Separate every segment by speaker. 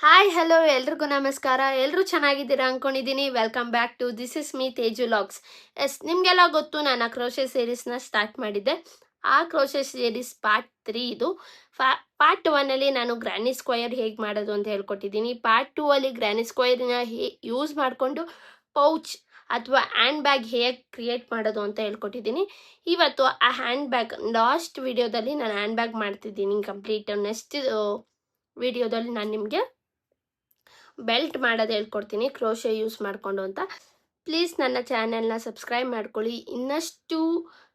Speaker 1: Hi hello ಎಲ್ರಿಗೂ ನಮಸ್ಕಾರ. ಎಲ್ಲರೂ ಚೆನ್ನಾಗಿದ್ದೀರಾ ಅಂದ್ಕೊಂಡಿದ್ದೀನಿ. Welcome back to this is me Teju logs. Yes, ನಿಮಗೆಲ್ಲ ಗೊತ್ತು, ನಾನು ಕ್ರೋಶೆ ಸೀರೀಸ್ನ ಸ್ಟಾರ್ಟ್ ಮಾಡಿದ್ದೆ. ಆ ಕ್ರೋಶೆ ಸೀರೀಸ್ ಪಾರ್ಟ್ 3 ಇದು. ಪಾರ್ಟ್ 1ಅಲ್ಲಿ ನಾನು ಗ್ರ್ಯಾನಿ ಸ್ಕ್ವಯರ್ ಹೇಗೆ ಮಾಡೋದು ಅಂತ ಹೇಳ್ಕೊಟ್ಟಿದ್ದೀನಿ. ಪಾರ್ಟ್ 2ಅಲ್ಲಿ ಗ್ರ್ಯಾನಿ ಸ್ಕ್ವಯರ್ನ ಯೂಸ್ ಮಾಡಿಕೊಂಡು ಪೌಚ್ ಅಥವಾ ಹ್ಯಾಂಡ್ ಬ್ಯಾಗ್ ಹೇಗೆ ಕ್ರಿಯೇಟ್ ಮಾಡೋದು ಅಂತ ಹೇಳ್ಕೊಟ್ಟಿದ್ದೀನಿ. ಇವತ್ತು ಆ ಹ್ಯಾಂಡ್ ಬ್ಯಾಗ್ ಲಾಸ್ಟ್ ವಿಡಿಯೋದಲ್ಲಿ ನಾನು ಹ್ಯಾಂಡ್ ಬ್ಯಾಗ್ ಮಾಡ್ತಿದ್ದೀನಿ ಕಂಪ್ಲೀಟ್. ನೆಕ್ಸ್ಟ್ ವಿಡಿಯೋದಲ್ಲಿ ನಾನು ನಿಮಗೆ ಬೆಲ್ಟ್ ಮಾಡೋದು ಹೇಳ್ಕೊಡ್ತೀನಿ ಕ್ರೋಶೆ ಯೂಸ್ ಮಾಡಿಕೊಂಡು ಅಂತ. ಪ್ಲೀಸ್ ನನ್ನ ಚಾನೆಲ್ನ ಸಬ್ಸ್ಕ್ರೈಬ್ ಮಾಡ್ಕೊಳ್ಳಿ. ಇನ್ನಷ್ಟು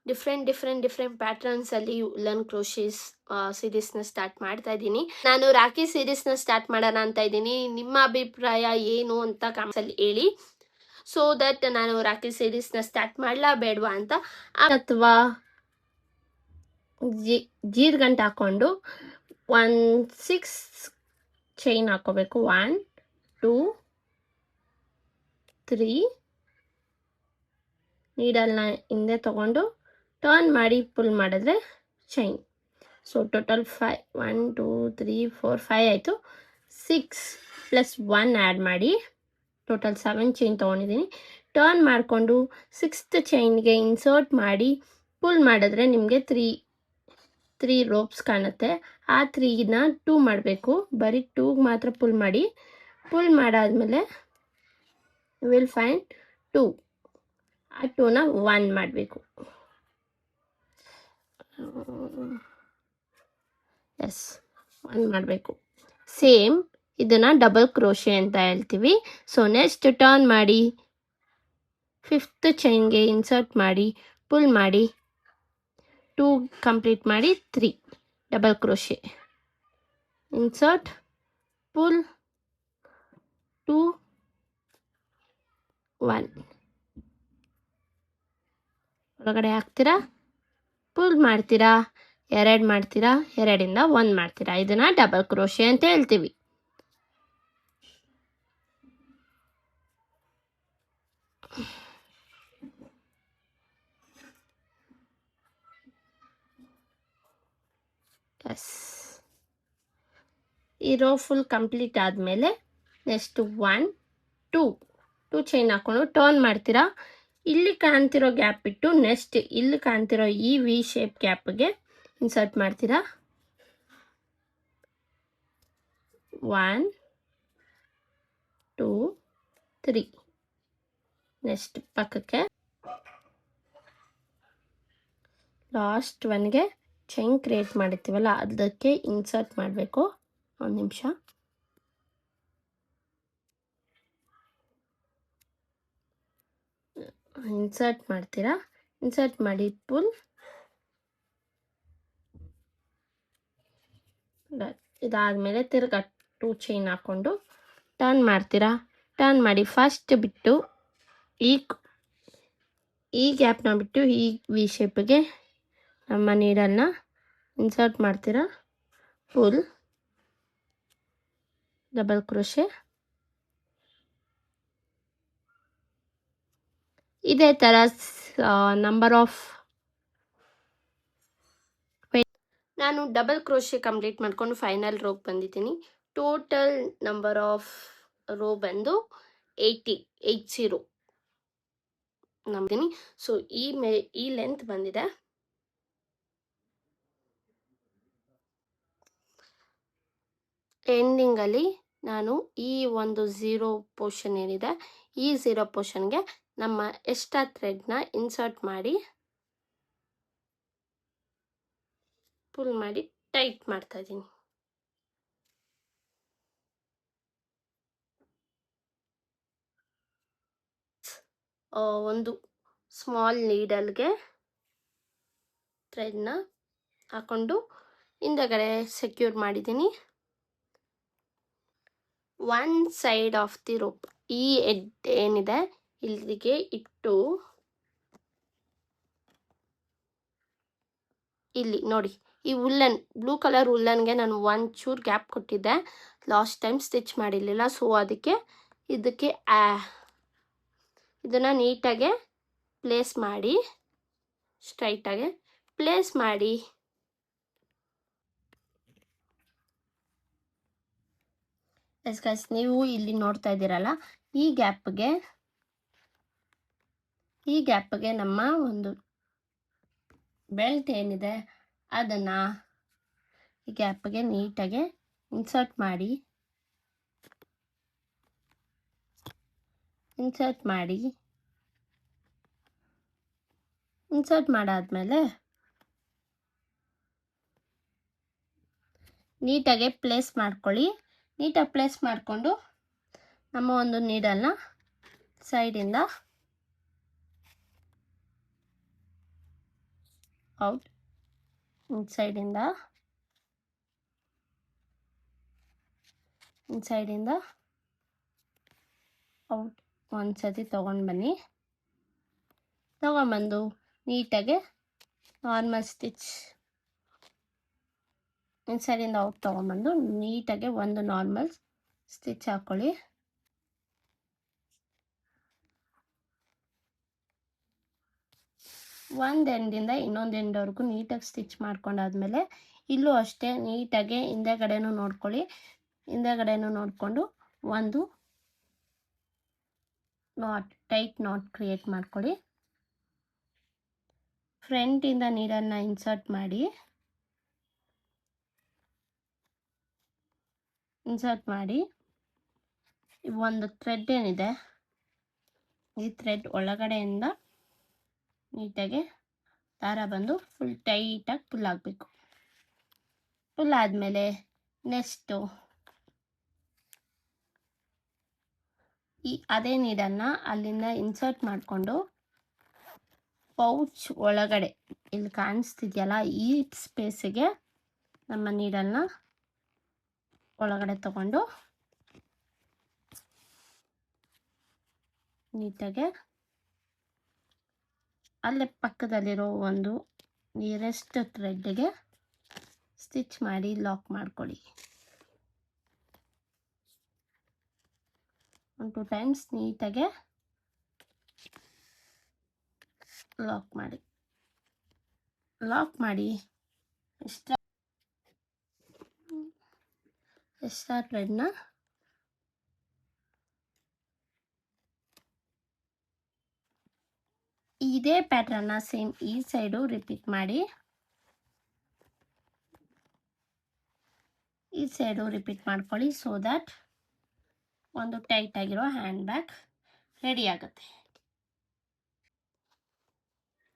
Speaker 1: ಡಿಫ್ರೆಂಟ್ ಪ್ಯಾಟರ್ನ್ಸಲ್ಲಿ ಉಲ್ಲನ್ ಕ್ರೋಶೇಸ್ ಸೀರೀಸ್ನ ಸ್ಟಾರ್ಟ್ ಮಾಡ್ತಾ ಇದ್ದೀನಿ. ನಾನು ರಾಖಿ ಸೀರೀಸ್ನ ಸ್ಟಾರ್ಟ್ ಮಾಡೋಣ ಅಂತ ಇದ್ದೀನಿ. ನಿಮ್ಮ ಅಭಿಪ್ರಾಯ ಏನು ಅಂತ ಕಾಮೆಂಟ್ಸಲ್ಲಿ ಹೇಳಿ, ಸೊ ದಟ್ ನಾನು ರಾಖಿ ಸೀರೀಸ್ನ ಸ್ಟಾರ್ಟ್ ಮಾಡಲಾ ಬೇಡವಾ ಅಂತ. ಅಥವಾ ಜೀರ್ಗಂಟು ಹಾಕ್ಕೊಂಡು 6 ಚೈನ್ ಹಾಕೋಬೇಕು. 1 2 3 ನೀಡಲ್ನ ಹಿಂದೆ ತಗೊಂಡು ಟರ್ನ್ ಮಾಡಿ ಪುಲ್ ಮಾಡಿದ್ರೆ ಚೈನ್. ಸೊ ಟೋಟಲ್ 5 1 2 3 4 5 ಆಯಿತು. 6 ಪ್ಲಸ್ 1 ಆ್ಯಡ್ ಮಾಡಿ ಟೋಟಲ್ 7 ಚೈನ್ ತೊಗೊಂಡಿದ್ದೀನಿ. ಟರ್ನ್ ಮಾಡಿಕೊಂಡು 6th ಚೈನ್ಗೆ ಇನ್ಸರ್ಟ್ ಮಾಡಿ ಪುಲ್ ಮಾಡಿದ್ರೆ ನಿಮಗೆ 3 ರೋಪ್ಸ್ ಕಾಣುತ್ತೆ. ಆ 3ನ 2 ಮಾಡಬೇಕು. ಬರೀ 2ಗೆ ಮಾತ್ರ ಪುಲ್ ಮಾಡಿ. ಪುಲ್ ಮಾಡಾದ್ಮೇಲೆ ವಿಲ್ ಫೈಂಡ್ 2. ಆ 2ನ 1 ಮಾಡಬೇಕು. ಎಸ್, 1 ಮಾಡಬೇಕು. ಸೇಮ್ ಇದನ್ನು ಡಬಲ್ ಕ್ರೋಶೆ ಅಂತ ಹೇಳ್ತೀವಿ. ಸೊ ನೆಕ್ಸ್ಟ್ ಟರ್ನ್ ಮಾಡಿ 5th ಚೈನ್ಗೆ ಇನ್ಸರ್ಟ್ ಮಾಡಿ ಪುಲ್ ಮಾಡಿ 2 ಕಂಪ್ಲೀಟ್ ಮಾಡಿ 3 ಡಬಲ್ ಕ್ರೋಶೆ, ಇನ್ಸರ್ಟ್ ಪುಲ್ 2 1 ಒಳಗಡೆ ಹಾಕ್ತೀರಾ, ಪುಲ್ ಮಾಡ್ತೀರಾ, 2 ಮಾಡ್ತೀರಾ, 2ರಿಂದ 1 ಮಾಡ್ತೀರಾ. ಇದನ್ನ ಡಬಲ್ ಕ್ರೋಶೆ ಅಂತ ಹೇಳ್ತೀವಿ. ಎಸ್, ಈ ರೋ ಫುಲ್ ಕಂಪ್ಲೀಟ್ ಆದಮೇಲೆ ನೆಕ್ಸ್ಟ್ 1 2 ಚೈನ್ ಹಾಕೊಂಡು ಟರ್ನ್ ಮಾಡ್ತೀರಾ. ಇಲ್ಲಿ ಕಾಣ್ತಿರೋ ಗ್ಯಾಪ್ ಬಿಟ್ಟು ನೆಕ್ಸ್ಟ್ ಇಲ್ಲಿ ಕಾಣ್ತಿರೋ ಈ ವಿ ಶೇಪ್ ಗ್ಯಾಪ್ಗೆ ಇನ್ಸರ್ಟ್ ಮಾಡ್ತೀರಾ. 1 2 3 ನೆಕ್ಸ್ಟ್ ಪಕ್ಕಕ್ಕೆ ಲಾಸ್ಟ್ 1ಗೆ ಚೈನ್ ಕ್ರಿಯೇಟ್ ಮಾಡಿರ್ತೀವಲ್ಲ ಅದಕ್ಕೆ ಇನ್ಸರ್ಟ್ ಮಾಡಬೇಕು. ಒಂದು ನಿಮಿಷ. ಇನ್ಸರ್ಟ್ ಮಾಡ್ತೀರಾ, ಇನ್ಸರ್ಟ್ ಮಾಡಿ ಪುಲ್. ಇದಾದಮೇಲೆ ತಿರ್ಗಾ 2 ಚೈನ್ ಹಾಕ್ಕೊಂಡು ಟರ್ನ್ ಮಾಡ್ತೀರಾ. ಟರ್ನ್ ಮಾಡಿ ಫಸ್ಟ್ ಬಿಟ್ಟು ಈ ಗ್ಯಾಪ್ನ ಬಿಟ್ಟು ಈ ವಿ ಶೇಪ್ಗೆ ನಮ್ಮ ನೀಡಲ್ನ ಇನ್ಸರ್ಟ್ ಮಾಡ್ತೀರಾ. Pull double crochet. ಇದೇ ಥರ ನಂಬರ್ ಆಫ್ ನಾನು ಡಬಲ್ ಕ್ರೋಶೆ ಕಂಪ್ಲೀಟ್ ಮಾಡ್ಕೊಂಡು ಫೈನಲ್ ರೋಗೆ ಬಂದಿದ್ದೀನಿ. ಟೋಟಲ್ ನಂಬರ್ ಆಫ್ ರೋ ಬಂದು 80 ನಂಬಿದ್ದೀನಿ. ಸೊ ಈ ಲೆಂತ್ ಬಂದಿದೆ. ಎಂಡಿಂಗಲ್ಲಿ ನಾನು ಈ ಒಂದು 0 ಪೋರ್ಷನ್ ಏನಿದೆ ಈ 0 ಪೋರ್ಷನ್ಗೆ ನಮ್ಮ ಎಕ್ಸ್ಟ್ರಾ ಥ್ರೆಡ್ನ ಇನ್ಸರ್ಟ್ ಮಾಡಿ ಪುಲ್ ಮಾಡಿ ಟೈಟ್ ಮಾಡ್ತಾ ಇದ್ದೀನಿ. ಒಂದು ಸ್ಮಾಲ್ ನೀಡಲ್ಗೆ ಥ್ರೆಡ್ನ ಹಾಕೊಂಡು ಹಿಂದಗಡೆ ಸೆಕ್ಯೂರ್ ಮಾಡಿದ್ದೀನಿ. 1 ಸೈಡ್ ಆಫ್ ದಿ ರೋಪ್ ಈ ಎಡ್ ಏನಿದೆ ಇಲ್ಲಿಗೆ ಇಟ್ಟು ಇಲ್ಲಿ ನೋಡಿ, ಈ ಉಲ್ಲನ್ ಬ್ಲೂ ಕಲರ್ ಉಲ್ಲನ್ಗೆ ನಾನು ಒಂಚೂರು ಗ್ಯಾಪ್ ಕೊಟ್ಟಿದ್ದೆ ಲಾಸ್ಟ್ ಟೈಮ್ ಸ್ಟಿಚ್ ಮಾಡಿರಲಿಲ್ಲ. ಸೊ ಅದಕ್ಕೆ ಇದಕ್ಕೆ ಇದನ್ನು ನೀಟಾಗೆ ಪ್ಲೇಸ್ ಮಾಡಿ ಸ್ಟ್ರೈಟಾಗೆ ಪ್ಲೇಸ್ ಮಾಡಿ ಎಸ್ ಗೈಸ್, ನೀವು ಇಲ್ಲಿ ನೋಡ್ತಾ ಇದ್ದೀರಲ್ಲ, ಈ ಗ್ಯಾಪ್ಗೆ ನಮ್ಮ ಒಂದು ಬೆಲ್ಟ್ ಏನಿದೆ ಅದನ್ನು ಈ ಗ್ಯಾಪ್ಗೆ ನೀಟಾಗಿ ಇನ್ಸರ್ಟ್ ಮಾಡಾದ್ಮೇಲೆ ನೀಟಾಗಿ ಪ್ಲೇಸ್ ಮಾಡ್ಕೊಳ್ಳಿ. ನೀಟಾಗಿ ಪ್ಲೇಸ್ ಮಾಡಿಕೊಂಡು ನಮ್ಮ ಒಂದು ನೀಡಲ್ನ ಸೈಡಿಂದ ಔಟ್, ಇನ್ಸೈಡಿಂದ ಔಟ್ ಒಂದ್ಸತಿ ತೊಗೊಂಡ್ಬಂದು ನೀಟಾಗಿ ನಾರ್ಮಲ್ ಸ್ಟಿಚ್ ಇನ್ಸೈಡಿಂದ ಔಟ್ ತೊಗೊಂಡ್ಬಂದು ನೀಟಾಗಿ ಒಂದು ನಾರ್ಮಲ್ ಸ್ಟಿಚ್ ಹಾಕ್ಕೊಳ್ಳಿ. ಒಂದು ಎಂಡಿಂದ ಇನ್ನೊಂದು ಎಂಡ್ವರೆಗೂ ನೀಟಾಗಿ ಸ್ಟಿಚ್ ಮಾಡ್ಕೊಂಡಾದ್ಮೇಲೆ ಇಲ್ಲೂ ಅಷ್ಟೇ ನೀಟಾಗಿ ಹಿಂದೆಗಡೆನೂ ನೋಡಿಕೊಂಡು ಒಂದು ಟೈಟ್ ನಾಟ್ ಕ್ರಿಯೇಟ್ ಮಾಡ್ಕೊಳ್ಳಿ. ಫ್ರಂಟಿಂದ ನೀಡಲ್ನ ಇನ್ಸರ್ಟ್ ಮಾಡಿ ಒಂದು ಥ್ರೆಡ್ ಏನಿದೆ ಈ ಥ್ರೆಡ್ ಒಳಗಡೆಯಿಂದ ನೀಟಾಗಿ ದಾರ ಬಂದು ಫುಲ್ ಟೈಟಾಗಿ ಪುಲ್ ಆಗಬೇಕು. ಪುಲ್ ಆದಮೇಲೆ ನೆಕ್ಸ್ಟು ಅದೇ ನೀಡನ್ನು ಅಲ್ಲಿಂದ ಇನ್ಸರ್ಟ್ ಮಾಡಿಕೊಂಡು ಪೌಚ್ ಒಳಗಡೆ ಇಲ್ಲಿ ಕಾಣಿಸ್ತಿದೆಯಲ್ಲ ಈ ಸ್ಪೇಸಿಗೆ ನಮ್ಮ ನೀಡಲ್ನ ಒಳಗಡೆ ತಗೊಂಡು ನೀಟಾಗಿ ಅಲ್ಲೇ ಪಕ್ಕದಲ್ಲಿರೋ ಒಂದು ನಿಯರೆಸ್ಟ್ ಥ್ರೆಡ್ಗೆ ಸ್ಟಿಚ್ ಮಾಡಿ ಲಾಕ್ ಮಾಡ್ಕೊಳ್ಳಿ. 1-2 ಟೈಮ್ಸ್ ನೀಟಾಗಿ ಲಾಕ್ ಮಾಡಿ ಎಕ್ಸ್ಟ್ರಾ ಥ್ರೆಡ್ನ ಇದೇ ಪ್ಯಾಟ್ರನ್ನ ಸೇಮ್ ಈ ಸೈಡು ರಿಪೀಟ್ ಮಾಡ್ಕೊಳ್ಳಿ. ಸೊ ದ್ಯಾಟ್ ಒಂದು ಟೈಟ್ ಆಗಿರೋ ಹ್ಯಾಂಡ್ ಬ್ಯಾಗ್ ರೆಡಿ ಆಗುತ್ತೆ.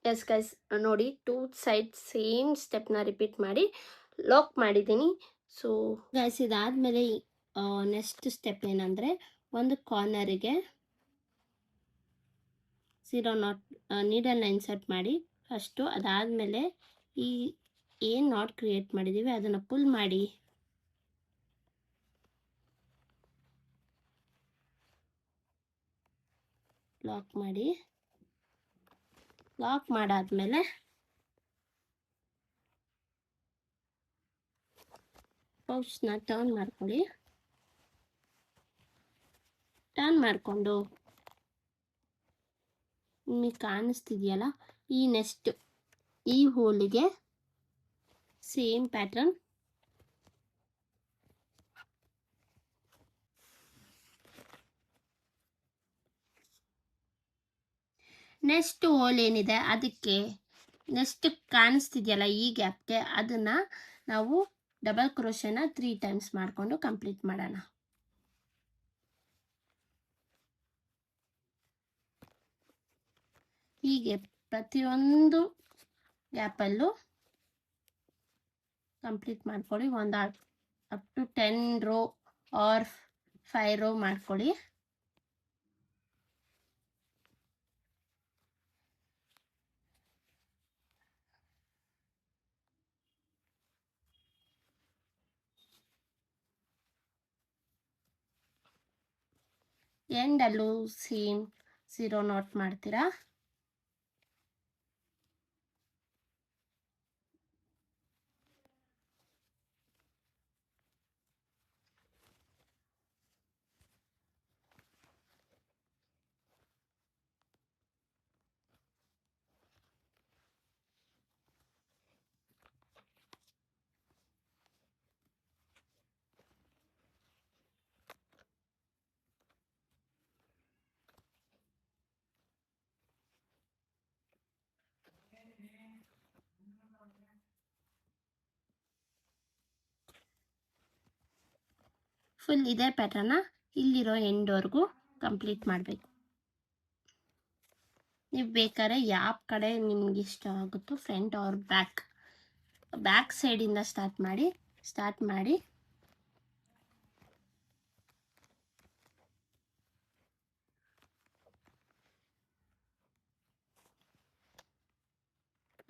Speaker 1: ಎಸ್ ಗೈಸ್, ನೋಡಿ 2 ಸೈಡ್ ಸೇಮ್ ಸ್ಟೆಪ್ನ ರಿಪೀಟ್ ಮಾಡಿ ಲಾಕ್ ಮಾಡಿದ್ದೀನಿ. ಸೊ ಗೈಸ್, ಇದಾದಮೇಲೆ ನೆಕ್ಸ್ಟ್ ಸ್ಟೆಪ್ ಏನಂದರೆ ಒಂದು ಕಾರ್ನರಿಗೆ 0 ನಾಟ್ ನೀಡಲ್ನ ಇನ್ಸರ್ಟ್ ಮಾಡಿ ಫಸ್ಟು. ಅದಾದಮೇಲೆ ಈ ಏನು ನಾಟ್ ಕ್ರಿಯೇಟ್ ಮಾಡಿದ್ದೀವಿ ಅದನ್ನು ಪುಲ್ ಮಾಡಿ ಲಾಕ್ ಮಾಡಾದ್ಮೇಲೆ ಪೌಚ್ನ ಟರ್ನ್ ಮಾಡಿಕೊಂಡು ನಿಮಗೆ ಕಾಣಿಸ್ತಿದೆಯಲ್ಲ ಈ ನೆಕ್ಸ್ಟ್ ಈ ಹೋಲಿಗೆ ಸೇಮ್ ಪ್ಯಾಟರ್ನ್ ನೆಕ್ಸ್ಟ್ ಹೋಲ್ ಏನಿದೆ ಅದಕ್ಕೆ ನೆಕ್ಸ್ಟ್ ಕಾಣಿಸ್ತಿದೆಯಲ್ಲ ಈ ಗ್ಯಾಪ್ಗೆ ಅದನ್ನು ನಾವು ಡಬಲ್ ಕ್ರೋಶೆನ 3 ಟೈಮ್ಸ್ ಮಾಡಿಕೊಂಡು ಕಂಪ್ಲೀಟ್ ಮಾಡೋಣ. ಹೀಗೆ ಪ್ರತಿಯೊಂದು ಗ್ಯಾಪಲ್ಲೂ ಕಂಪ್ಲೀಟ್ ಮಾಡ್ಕೊಳ್ಳಿ. ಒಂದು up to 10 row or 5 row ಮಾಡ್ಕೊಳ್ಳಿ. ಎಂಡಲ್ಲೂ ಸೇಮ್ 0 ನಾಟ್ ಮಾಡ್ತೀರಾ. ಫುಲ್ ಇದೇ ಪ್ಯಾಟರ್ನ ಇಲ್ಲಿರೋ ಎಂಡ್ವರೆಗೂ ಕಂಪ್ಲೀಟ್ ಮಾಡಬೇಕು. ನೀವು ಬೇಕಾದ್ರೆ ಯಾವ ಕಡೆ ನಿಮ್ಗೆ ಇಷ್ಟ ಆಗುತ್ತೋ ಫ್ರಂಟ್ ಆರ್ ಬ್ಯಾಕ್ ಸೈಡಿಂದ ಸ್ಟಾರ್ಟ್ ಮಾಡಿ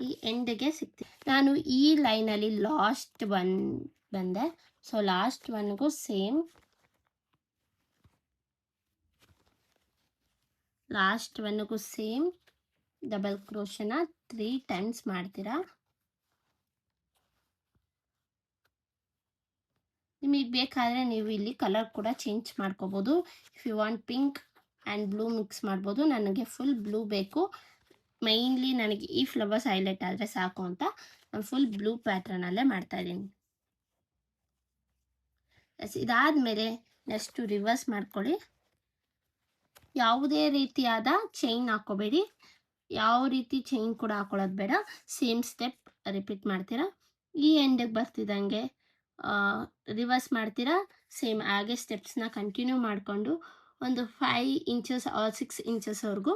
Speaker 1: ಈ ಎಂಡ್ಗೆ ಸಿಗ್ತೀನಿ. ನಾನು ಈ ಲೈನಲ್ಲಿ ಲಾಸ್ಟ್ ಒನ್ ಬಂದೆ. ಸೊ ಲಾಸ್ಟ್ ಒನ್ಗೂ ಸೇಮ್ ಡಬಲ್ ಕ್ರೋಶನ 3 ಟೈಮ್ಸ್ ಮಾಡ್ತೀರಾ. ನಿಮಗೆ ಬೇಕಾದರೆ ನೀವು ಇಲ್ಲಿ ಕಲರ್ ಕೂಡ ಚೇಂಜ್ ಮಾಡ್ಕೋಬೋದು. If you want pink and blue mix ಮಾಡ್ಬೋದು. ನನಗೆ ಫುಲ್ ಬ್ಲೂ ಬೇಕು, ಮೈನ್ಲಿ ನನಗೆ ಈ ಫ್ಲವರ್ಸ್ ಹೈಲೈಟ್ ಆದರೆ ಸಾಕು ಅಂತ ನಾನು ಫುಲ್ ಬ್ಲೂ ಪ್ಯಾಟ್ರನಲ್ಲೇ ಮಾಡ್ತಾಯಿದ್ದೀನಿ. ಇದಾದಮೇಲೆ ನೆಕ್ಸ್ಟು ರಿವರ್ಸ್ ಮಾಡ್ಕೊಳ್ಳಿ. ಯಾವುದೇ ರೀತಿಯಾದ ಚೈನ್ ಹಾಕೋಬೇಡಿ, ಯಾವ ರೀತಿ ಚೈನ್ ಕೂಡ ಹಾಕೊಳ್ಳೋದು ಬೇಡ. ಸೇಮ್ ಸ್ಟೆಪ್ ರಿಪೀಟ್ ಮಾಡ್ತೀರಾ. ಈ ಎಂಡಿಗೆ ಬರ್ತಿದ್ದಂಗೆ ರಿವರ್ಸ್ ಮಾಡ್ತೀರಾ. ಸೇಮ್ ಹಾಗೆ ಸ್ಟೆಪ್ಸ್ನ ಕಂಟಿನ್ಯೂ ಮಾಡಿಕೊಂಡು ಒಂದು 5 ಇಂಚಸ್ ಆರ್ 6 ಇಂಚಸ್ವರೆಗೂ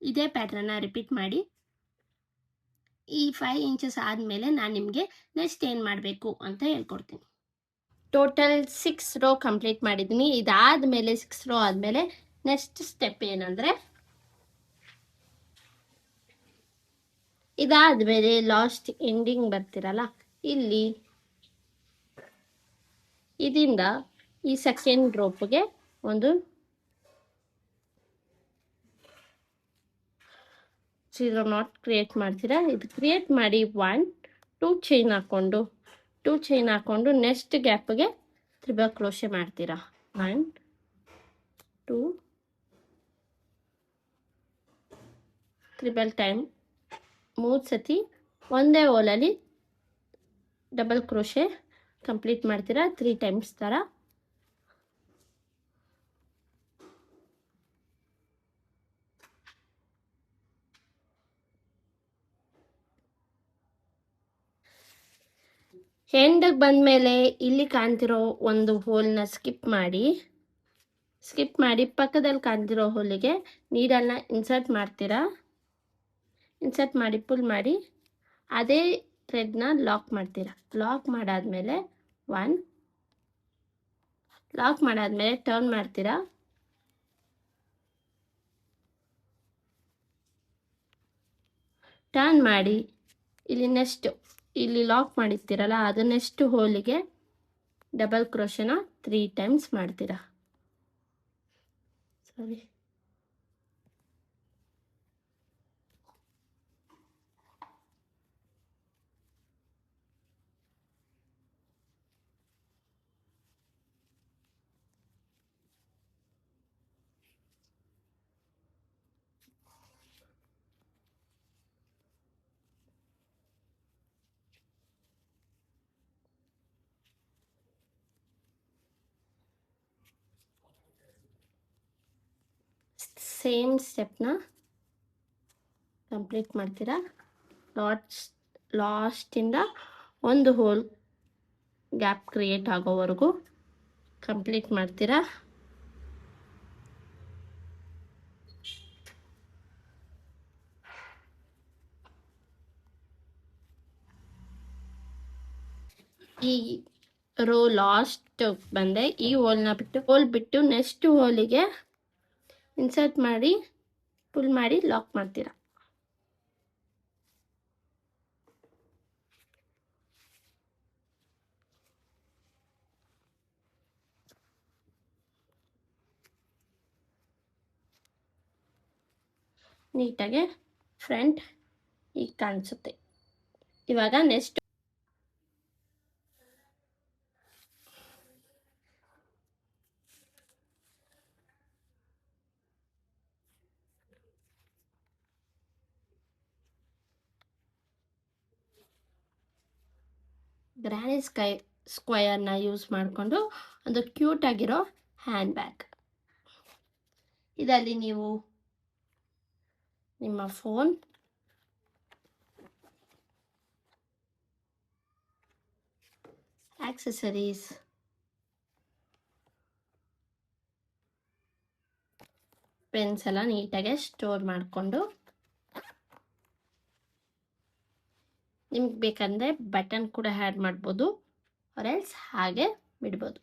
Speaker 1: ಇದೇ ಪ್ಯಾಟ್ರನ್ನ ರಿಪೀಟ್ ಮಾಡಿ. ಈ 5 ಇಂಚಸ್ ಆದಮೇಲೆ ನಾನು ನಿಮಗೆ ನೆಕ್ಸ್ಟ್ ಏನು ಮಾಡಬೇಕು ಅಂತ ಹೇಳ್ಕೊಡ್ತೀನಿ. ಟೋಟಲ್ 6 ರೋ ಕಂಪ್ಲೀಟ್ ಮಾಡಿದ್ದೀನಿ. ಇದಾದಮೇಲೆ 6 ರೋ ಆದಮೇಲೆ ನೆಕ್ಸ್ಟ್ ಸ್ಟೆಪ್ ಏನಂದರೆ, ಇದಾದಮೇಲೆ ಲಾಸ್ಟ್ ಎಂಡಿಂಗ್ ಬರ್ತಿರಲ್ಲ, ಇಲ್ಲಿ ಇದರಿಂದ ಈ ಸೆಕೆಂಡ್ ರೋಪ್ಗೆ ಒಂದು 0 ನಾಟ್ ಕ್ರಿಯೇಟ್ ಮಾಡ್ತೀರಾ. ಇದು ಕ್ರಿಯೇಟ್ ಮಾಡಿ 1 2 ಚೈನ್ ಹಾಕ್ಕೊಂಡು ನೆಕ್ಸ್ಟ್ ಗ್ಯಾಪ್ಗೆ ತ್ರಿಬಲ್ ಕ್ರೋಶೆ ಮಾಡ್ತೀರಾ. 1 2 ತ್ರಿಬಲ್ ಟೈಮ್ 3 ಸತಿ ಒಂದೇ ಹೋಲಲ್ಲಿ ಡಬಲ್ ಕ್ರೋಶೆ ಕಂಪ್ಲೀಟ್ ಮಾಡ್ತೀರಾ 3 ಟೈಮ್ಸ್ ಥರ. ಎಂಡಿಗೆ ಬಂದಮೇಲೆ ಇಲ್ಲಿ ಕಾಣ್ತಿರೋ ಒಂದು ಹೋಲ್ನ ಸ್ಕಿಪ್ ಮಾಡಿ ಪಕ್ಕದಲ್ಲಿ ಕಾಣ್ತಿರೋ ಹೋಲಿಗೆ ನೀಡಲ್ನ ಇನ್ಸರ್ಟ್ ಮಾಡ್ತೀರಾ. ಇನ್ಸರ್ಟ್ ಮಾಡಿ ಪುಲ್ ಮಾಡಿ ಅದೇ ಥ್ರೆಡ್ನ ಲಾಕ್ ಮಾಡ್ತೀರಾ. ಲಾಕ್ ಮಾಡಾದ್ಮೇಲೆ ಟರ್ನ್ ಮಾಡ್ತೀರಾ. ಟರ್ನ್ ಮಾಡಿ ಇಲ್ಲಿ ಲಾಕ್ ಮಾಡಿರ್ತೀರಲ್ಲ, ಅದು ನೆಕ್ಸ್ಟ್ ಹೋಲಿಗೆ ಡಬಲ್ ಕ್ರೋಶನ 3 ಟೈಮ್ಸ್ ಮಾಡ್ತೀರಾ. ಸೇಮ್ ಸ್ಟೆಪ್ನ ಕಂಪ್ಲೀಟ್ ಮಾಡ್ತೀರಾ. ಲಾಸ್ಟಿಂದ ಒಂದು ಹೋಲ್ ಗ್ಯಾಪ್ ಕ್ರಿಯೇಟ್ ಆಗೋವರೆಗೂ ಕಂಪ್ಲೀಟ್ ಮಾಡ್ತೀರಾ. ಈ ರೋ ಲಾಸ್ಟ್ ಬಂದೆ. ಈ ಹೋಲ್ ಬಿಟ್ಟು ನೆಕ್ಸ್ಟ್ ಹೋಲಿಗೆ ಇನ್ಸರ್ಟ್ ಮಾಡಿ ಪುಲ್ ಮಾಡಿ ಲಾಕ್ ಮಾಡ್ತೀರಾ. ನೀಟಾಗಿ ಫ್ರಂಟ್ ಈಗ ಕಾಣಿಸುತ್ತೆ. ಇವಾಗ ನೆಕ್ಸ್ಟ್ ಗ್ರಾನಿ ಸ್ಕ್ವಯರ್ನ ಯೂಸ್ ಮಾಡಿಕೊಂಡು ಒಂದು ಕ್ಯೂಟ್ ಆಗಿರೋ ಹ್ಯಾಂಡ್ ಬ್ಯಾಗ್. ಇದರಲ್ಲಿ ನೀವು ನಿಮ್ಮ ಫೋನ್, ಆಕ್ಸೆಸರೀಸ್, ಪೆನ್ಸ್ ಎಲ್ಲ ನೀಟಾಗಿ ಸ್ಟೋರ್ ಮಾಡಿಕೊಂಡು ನಿಮ್ಗೆ ಬೇಕಂದರೆ ಬಟನ್ ಕೂಡ ಆ್ಯಡ್ ಮಾಡ್ಬೋದು ಆರ್ ಎಲ್ಸ್ ಹಾಗೆ ಬಿಡ್ಬೋದು.